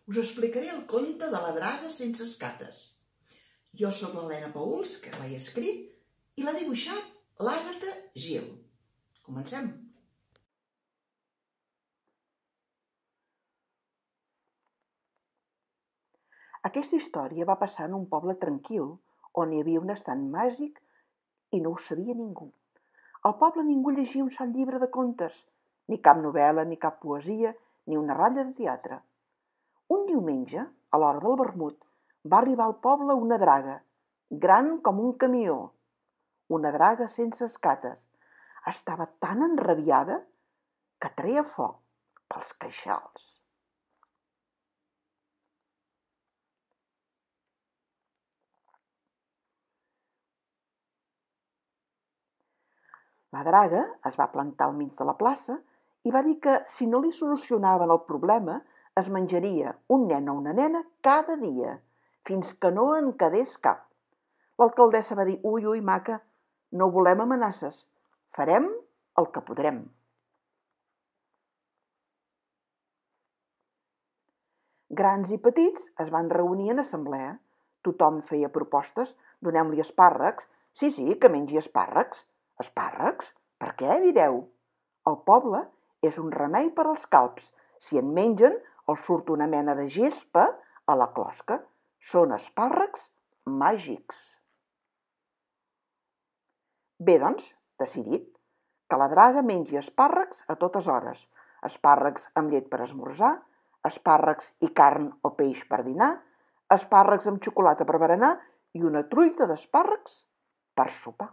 Us explicaré el conte de la draga sense escates. Jo sóc l'Helena Pauls, que l'he escrit, i l'ha dibuixat l'Àgata Gil. Comencem. Aquesta història va passar en un poble tranquil, on hi havia un estany màgic i no ho sabia ningú. Al poble ningú llegia un sol llibre de contes, ni cap novel·la, ni cap poesia, ni una ratlla de teatre. Un diumenge, a l'hora del vermut, va arribar al poble una draga, gran com un camió. Una draga sense escates. Estava tan enrabiada que treia foc pels queixals. La draga es va plantar al mig de la plaça i va dir que si no li solucionaven el problema es menjaria un nen o una nena cada dia, fins que no en quedés cap. L'alcaldessa va dir: ui, ui, maca, no volem amenaces, farem el que podrem. Grans i petits es van reunir en assemblea. Tothom feia propostes. Donem-li espàrrecs. Sí, que mengi espàrrecs. Espàrrecs? Per què, direu? El poble és un remei per als calbs. Si en mengen, els surt una mena de gespa a la closca. Són espàrrecs màgics. Bé, doncs, decidit, que la draga mengi espàrrecs a totes hores. Espàrrecs amb llet per esmorzar, espàrrecs i carn o peix per dinar, espàrrecs amb xocolata per berenar i una truita d'espàrrecs per sopar.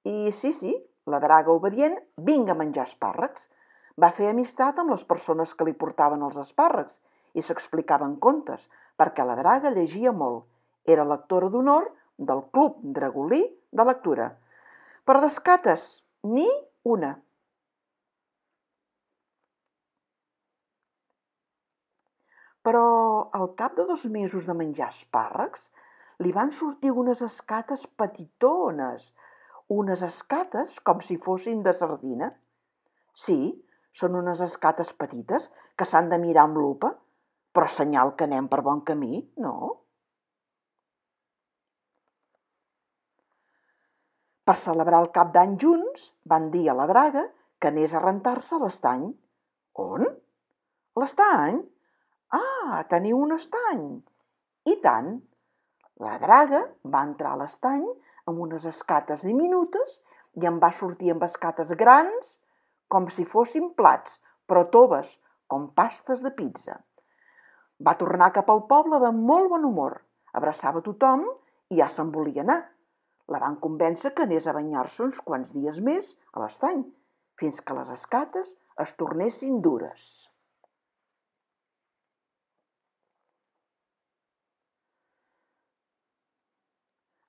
I sí, la draga obedient, vinga a menjar espàrrecs. Va fer amistat amb les persones que li portaven els espàrrecs i s'explicaven contes, perquè la draga llegia molt. Era lectora d'honor del Club Dragolí de lectura. Però d'escates, ni una. Però al cap de 2 mesos de menjar espàrrecs, li van sortir unes escates petitones, unes escates com si fossin de sardina. Sí, són unes escates petites que s'han de mirar amb lupa, però senyal que anem per bon camí, no? Per celebrar el cap d'any junts, van dir a la draga que anés a rentar-se a l'estany. On? L'estany? Ah, teniu un estany. I tant. La draga va entrar a l'estany amb unes escates diminutes i en va sortir amb escates grans com si fossin plats, però toves, com pastes de pizza. Va tornar cap al poble de molt bon humor, abraçava tothom i ja se'n volia anar. La van convèncer que anés a banyar-se uns quants dies més a l'estany, fins que les escates es tornessin dures.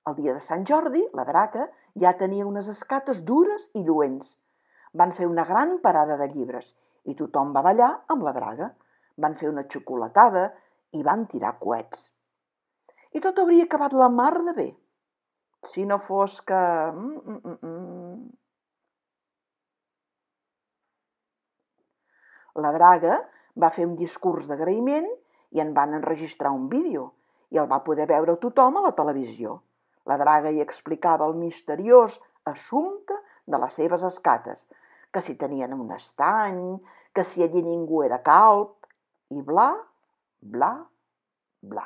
El dia de Sant Jordi, la draga ja tenia unes escates dures i lluents. Van fer una gran parada de llibres i tothom va ballar amb la draga. Van fer una xocolatada i van tirar coets. I tot hauria acabat la mar de bé, si no fos que... La draga va fer un discurs d'agraïment i en van enregistrar un vídeo i el va poder veure tothom a la televisió. La draga hi explicava el misteriós assumpte de les seves escates, que si tenien un estany, que si allí ningú era calb, i bla, bla, bla.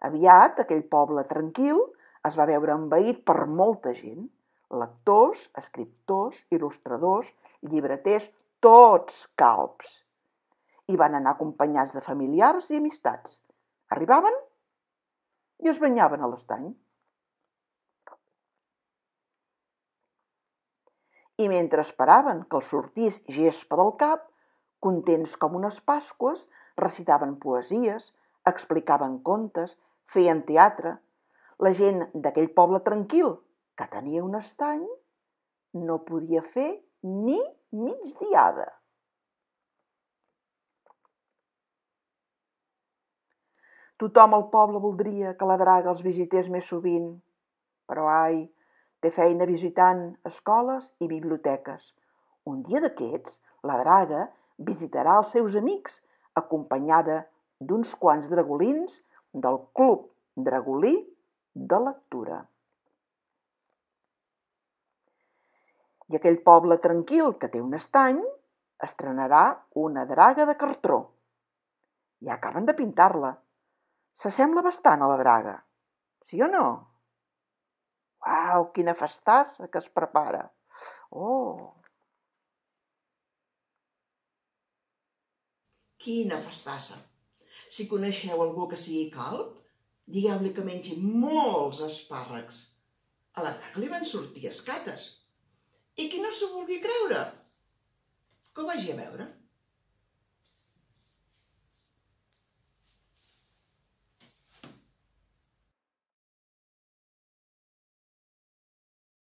Aviat aquell poble tranquil es va veure envaït per molta gent, lectors, escriptors, il·lustradors, llibreters, tots calbs. I van anar acompanyats de familiars i amistats. Arribaven i es banyaven a l'estany. I mentre esperaven que els sortís gespa del cap, contents com unes pasqües, recitaven poesies, explicaven contes, feien teatre. La gent d'aquell poble tranquil, que tenia un estany, no podia fer ni migdiada. Tothom al poble voldria que la draga els visités més sovint, però ai, té feina visitant escoles i biblioteques. Un dia d'aquests, la draga visitarà els seus amics acompanyada d'uns quants dragolins del Club Dragolí de Lectura. I aquell poble tranquil que té un estany estrenarà una draga de cartró. Ja acaben de pintar-la. S'assembla bastant a la draga, sí o no? Uau, quina festassa que es prepara! Oh! Quina festassa! Si coneixeu algú que sigui calb, digueu-li que mengi molts espàrrecs. A la draga li van sortir escates. I qui no s'ho vulgui creure, que ho vagi a veure.